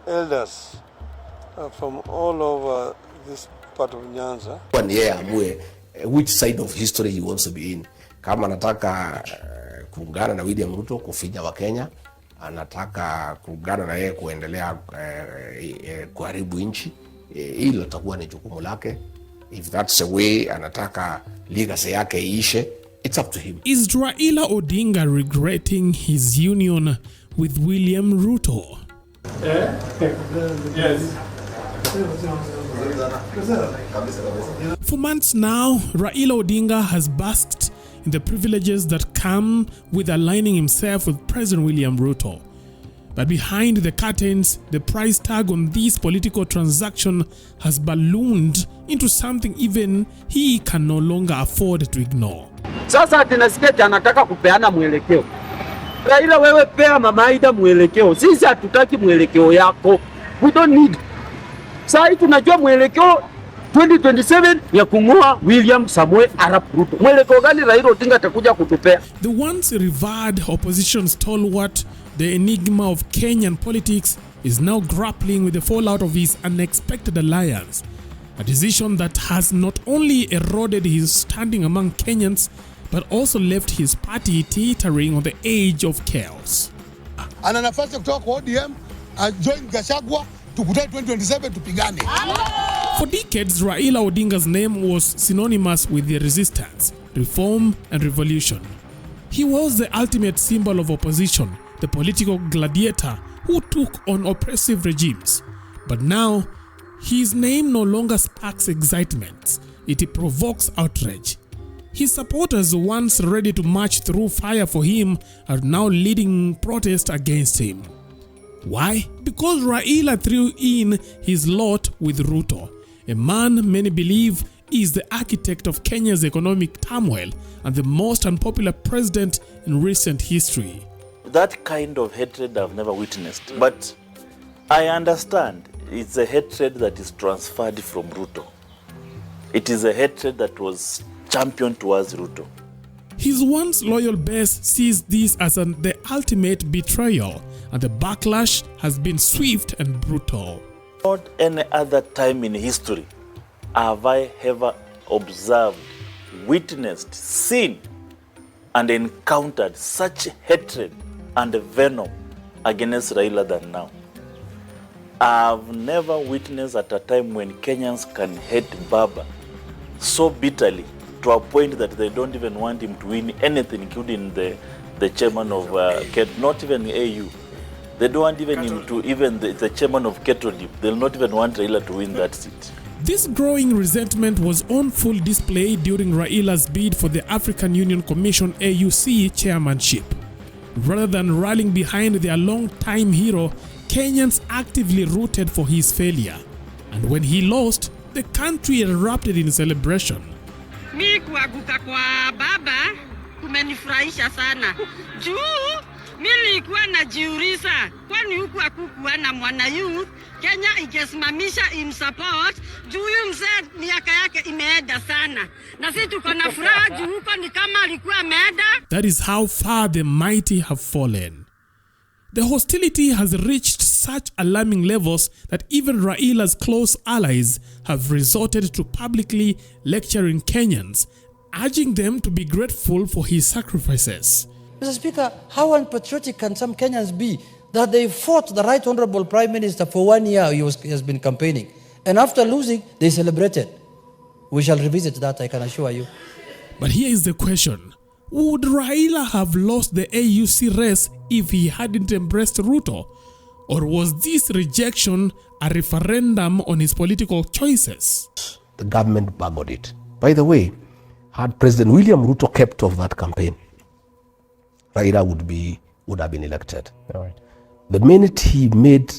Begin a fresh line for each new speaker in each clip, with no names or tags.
elders from all over this part of Nyanza.
When amue which side of history he wants to be in. Kama anataka kuungana na William Ruto kufinya wa Kenya, anataka kuungana na yeye kuendelea kuharibu nchi, hilo litakuwa ni jukumu lake. If that's the way anataka legacy yake iishe, it's up to him.
Is Raila Odinga regretting his union with William Ruto?
Yes.
For months now, Raila Odinga has basked in the privileges that come with aligning himself with President William Ruto. But behind the curtains, the price tag on this political transaction has ballooned into something even he can no longer afford to ignore.
Sasa atinasikia anataka kupeana mwelekeo. Raila, wewe pea Mama Aida mwelekeo. Sisi hatutaki mwelekeo yako. We don't need. Sasa tunajua mwelekeo 2027 ya kung'oa William Samoei Arap Ruto. Mwelekeo gani Raila Odinga atakuja kutupea?
The once revered opposition stalwart, the enigma of Kenyan politics, is now grappling with the fallout of his unexpected alliance. A decision that has not only eroded his standing among Kenyans, but also left his party teetering on the edge of chaos.
Ana nafasi kutoka kwa ODM, join Gachagua, tukutane 2027 tupigane.
For decades, Raila Odinga's name was synonymous with the resistance, reform, and revolution. He was the ultimate symbol of opposition, the political gladiator who took on oppressive regimes. But now, his name no longer sparks excitement, it provokes outrage. His supporters, once ready to march through fire for him, are now leading protests against him. Why? Because Raila threw in his lot with Ruto, a man many believe is the architect of Kenya's economic turmoil and the most unpopular president in recent history.
That kind of hatred I've never witnessed, but I understand it's a hatred that is transferred from Ruto. It is a hatred that was championed towards Ruto.
His once loyal base sees this as the ultimate betrayal, and the backlash has been swift and brutal.
Not any other time in history have I ever observed, witnessed, seen, and encountered such hatred and venom against Raila than now. I've never witnessed at a time when Kenyans can hate Baba so bitterly to a point that they don't even want him to win anything, including the chairman of not even AU. They don't want even him to, even the chairman of Ketrodip. They'll not even want Raila to win that seat.
This growing resentment was on full display during Raila's bid for the African Union Commission AUC chairmanship. Rather than rallying behind their long-time hero, Kenyans actively rooted for his failure. And when he lost, the country erupted in celebration.
Mi kuanguka kwa baba kumenifurahisha sana. Juu nilikuwa najiuliza kwani huku hakukuwa na mwana youth Kenya ingesimamisha support juu huyu mzee miaka yake imeenda sana. Na sisi tuko na furaha juu huko ni kama alikuwa ameenda.
That is how far the mighty have fallen. The hostility has reached such alarming levels that even Raila's close allies have resorted to publicly lecturing Kenyans, urging them to be grateful for his sacrifices.
Mr. Speaker, how unpatriotic can some Kenyans be that they fought the Right Honorable Prime Minister for 1 year he has been campaigning, and after losing, they celebrated? We shall revisit that, I can assure you.
But here is the question. Would Raila have lost the AUC race if he hadn't embraced Ruto? Or was this rejection a referendum on his political choices?
The government buggered it. By the way, had President William Ruto kept off that campaign, Raila would have been elected.
All right.
The minute he made,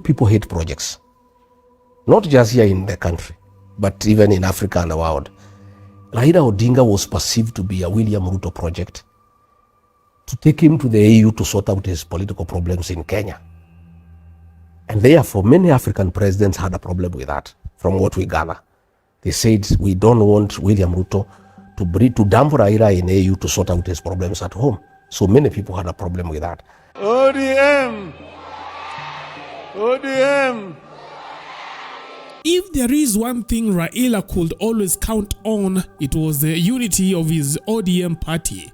people hate projects. Not just here in the country, but even in Africa and the world. Raila Odinga was perceived to be a William Ruto project to take him to the AU to sort out his political problems in Kenya. And therefore, many African presidents had a problem with that, from what we gather. They said, we don't want William Ruto to dump Raila in AU to sort out his problems at home. So many people had a problem with that.
ODM ODM.
If there is one thing Raila could always count on, it was the unity of his ODM party.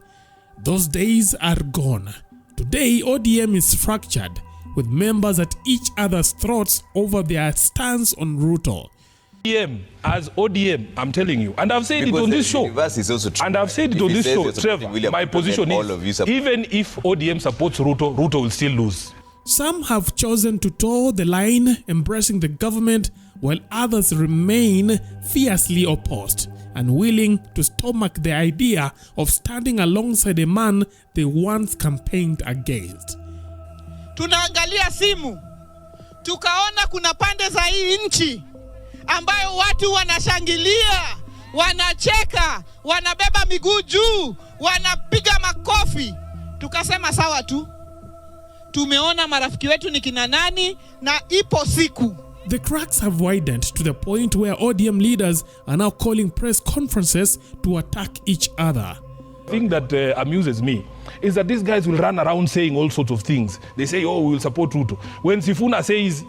Those days are gone. Today, ODM is fractured, with members at each other's throats over their stance on Ruto.
ODM, as ODM, I'm telling you, and I've said it on this show, and I've said it on this show, Trevor, my position is, even if ODM supports Ruto, Ruto will still lose.
Some have chosen to toe the line, embracing the government, while others remain fiercely opposed and willing to stomach the idea of standing alongside a man they once campaigned against.
Tunaangalia simu, tukaona kuna pande za hii nchi ambayo watu wanashangilia, wanacheka, wanabeba miguu juu, wanapiga makofi. Tukasema sawa tu. Tumeona marafiki wetu ni kina nani na ipo siku.
The cracks have widened to the point where ODM leaders are now calling press conferences to attack each other.
The thing that amuses me is that these guys will run around saying all sorts of things. They say, oh, we will support Ruto. When Sifuna says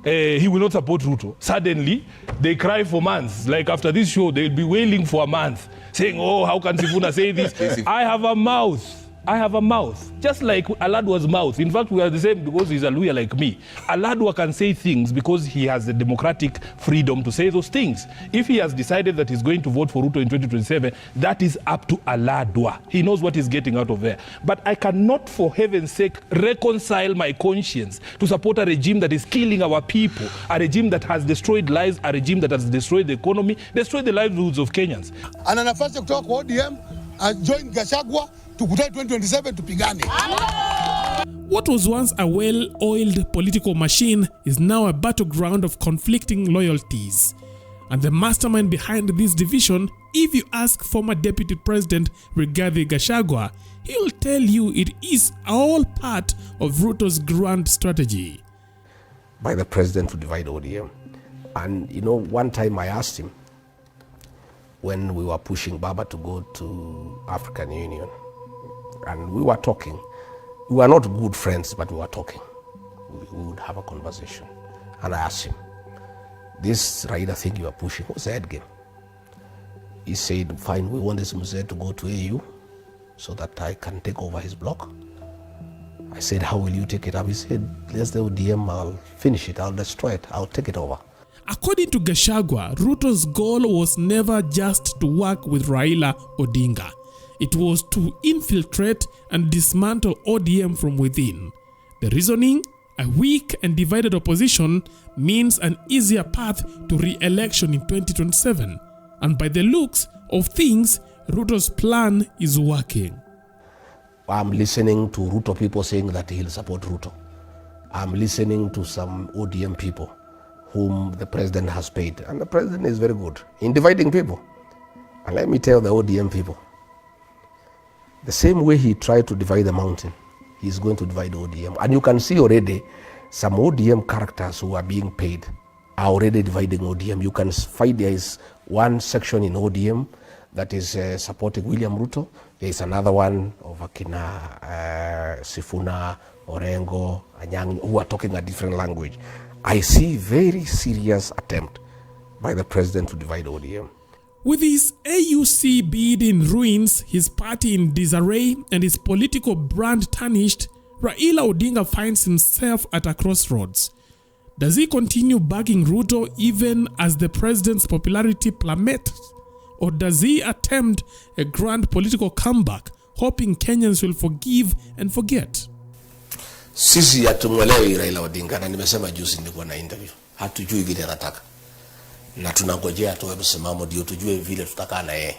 he will not support Ruto, suddenly they cry for months. Like after this show, they'll be wailing for a month, saying, oh, how can Sifuna say this? I have a mouth. I have a mouth, just like Aladwa's mouth. In fact, we are the same because he's a lawyer like me. Aladwa can say things because he has the democratic freedom to say those things. If he has decided that he's going to vote for Ruto in 2027, that is up to Aladwa. He knows what he's getting out of there. But I cannot, for heaven's sake, reconcile my conscience to support a regime that is killing our people, a regime that has destroyed lives, a regime that has destroyed the economy, destroyed the livelihoods of Kenyans.
Ana nafasi kutoka kwa ODM, join Gachagua, tukutane 2027 tupigane.
What was once a well-oiled political machine is now a battleground of conflicting loyalties. And the mastermind behind this division, if you ask former Deputy President Rigathi Gachagua, he'll tell you it is all part of Ruto's grand strategy.
By the president to divide ODM. And you know, one time I asked him, when we were pushing Baba to go to African Union, and we were talking. We were not good friends, but we were talking. We would have a conversation. And I asked him, this Raila thing you are pushing, what's the end game? He said, fine, we want this Mzee to go to AU so that I can take over his block. I said, how will you take it up? He said, let's the ODM, I'll finish it, I'll destroy it, I'll take it over.
According to Gachagua, Ruto's goal was never just to work with Raila Odinga. It was to infiltrate and dismantle ODM from within. The reasoning? A weak and divided opposition means an easier path to re-election in 2027. And by the looks of things, Ruto's plan is working.
I'm listening to Ruto people saying that he'll support Ruto. I'm listening to some ODM people whom the president has paid. And the president is very good in dividing people. And let me tell the ODM people, the same way he tried to divide the mountain, he's going to divide ODM. And you can see already some ODM characters who are being paid are already dividing ODM. You can find there is one section in ODM that is supporting William Ruto. There is another one of Akina, Sifuna, Orengo, Anyang, who are talking a different language. I see very serious attempt by the president to divide ODM.
With his AUC bid in ruins, his party in disarray, and his political brand tarnished, Raila Odinga finds himself at a crossroads. Does he continue backing Ruto even as the president's popularity plummets? Or does he attempt a grand political comeback, hoping Kenyans will forgive and forget?
Sisi hatumwelewi Raila Odinga, na nimesema juzi nilikuwa na interview. Hatujui vile anataka. Na tunangojea atoe msimamo ndio tujue vile tutakaa na yeye.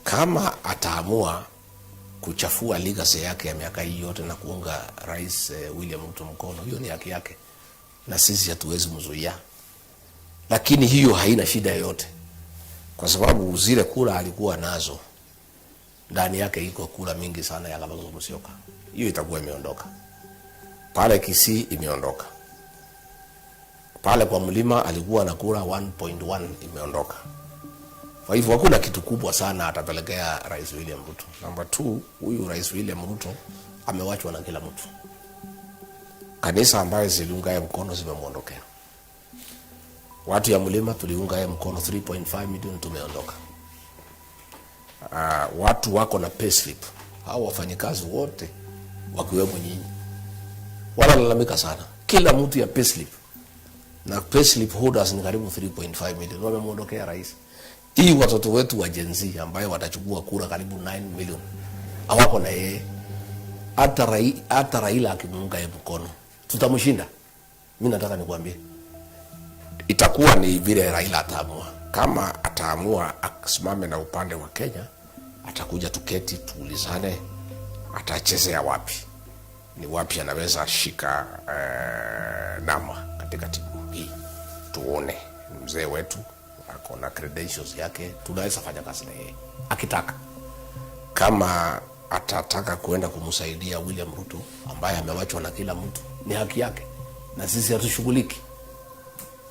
Kama ataamua kuchafua legacy yake ya miaka hii yote na kuunga Rais William Ruto mkono, hiyo ni haki yake. Na sisi hatuwezi mzuia. Lakini hiyo haina shida yoyote. Kwa sababu zile kura alikuwa nazo, ndani yake iko kura mingi sana ya Kalonzo Musyoka. Hiyo itakuwa imeondoka. Pale Kisii imeondoka. Pale kwa mlima alikuwa na kura 1.1 imeondoka. Kwa hivyo hakuna kitu kubwa sana atapelekea Rais William Ruto. Number 2, huyu Rais William Ruto amewachwa na kila mtu. Kanisa ambayo ziliunga yeye mkono zimemuondokea. Watu ya mlima tuliunga yeye mkono 3.5 milioni tumeondoka. Watu wako na payslip, hao wafanyikazi wote wakiwemo nyinyi wanalalamika sana. Kila mtu ya payslip, na payslip holders ni karibu 3.5 milioni wamemuondokea rais. Hii watoto wetu wa Gen Z ambayo watachukua kura karibu 9 milioni hawako na yeye. Hata Raila akimuunga yeye mkono tutamshinda. Mimi nataka nikwambie, itakuwa ni vile Raila ataamua. Kama ataamua akisimame na upande wa Kenya, atakuja tuketi tuulizane atachezea wapi, ni wapi anaweza shika nama katika timu hii. Tuone mzee wetu ako na credentials yake, tunaweza fanya kazi na yeye akitaka. Kama atataka kuenda kumsaidia William Ruto ambaye amewachwa na kila mtu, ni haki yake, na sisi hatushughuliki.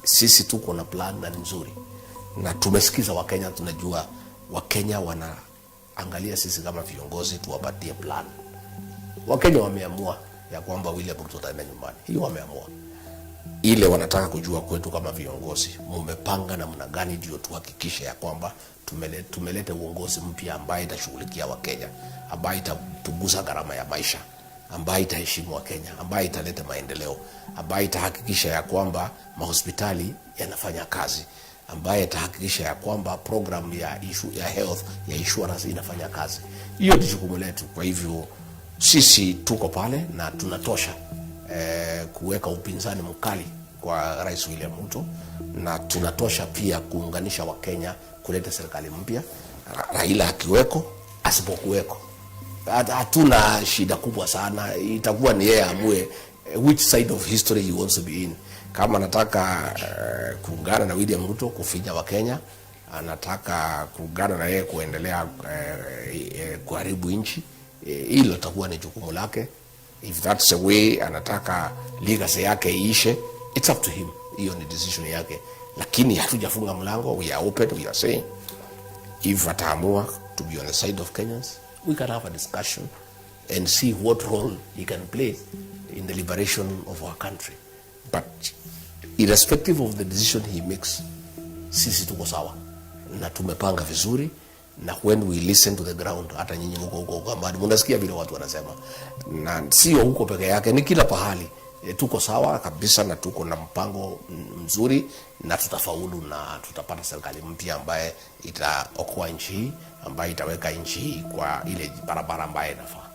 Sisi tuko na plan na nzuri, na tumesikiza Wakenya. Tunajua Wakenya wanaangalia sisi kama viongozi tuwapatie plan. Wakenya wameamua ya kwamba William Ruto ataenda nyumbani, hiyo wameamua. Ile wanataka kujua kwetu kama viongozi, mmepanga namna gani ndio tuhakikishe ya kwamba tumeleta uongozi mpya ambaye itashughulikia Wakenya, ambaye itapunguza gharama ya maisha, ambaye itaheshimu Wakenya, ambaye italeta maendeleo, ambaye itahakikisha ya kwamba mahospitali yanafanya kazi, ambaye itahakikisha ya kwamba program ya health ya insurance inafanya kazi. Hiyo ni jukumu letu. Kwa hivyo sisi tuko pale na tunatosha kuweka upinzani mkali kwa Rais William Ruto, na tunatosha pia kuunganisha Wakenya kuleta serikali mpya. Raila akiweko asipokuweko, hatuna shida kubwa sana. Itakuwa ni yeye amue which side of history he wants to be in. Kama anataka kuungana na William Ruto kufinya Wakenya, anataka kuungana na yeye kuendelea kuharibu nchi, hilo litakuwa ni jukumu lake. If that's the way anataka legacy yake iishe, it's up to him. Hiyo ni decision yake. Lakini hatujafunga mlango, we are open. We are saying if ataamua to be on the side of Kenyans, we can have a discussion and see what role he can play in the liberation of our country. But irrespective of the decision he makes, sisi tuko sawa na tumepanga vizuri. Na when we listen to the ground, hata nyinyi huko ambao mnasikia vile watu wanasema, na sio huko peke yake, ni kila pahali. Tuko sawa kabisa na tuko na mpango mzuri, na tutafaulu na tutapata serikali mpya ambaye itaokoa nchi hii, ambaye itaweka nchi hii kwa ile barabara ambaye inafaa.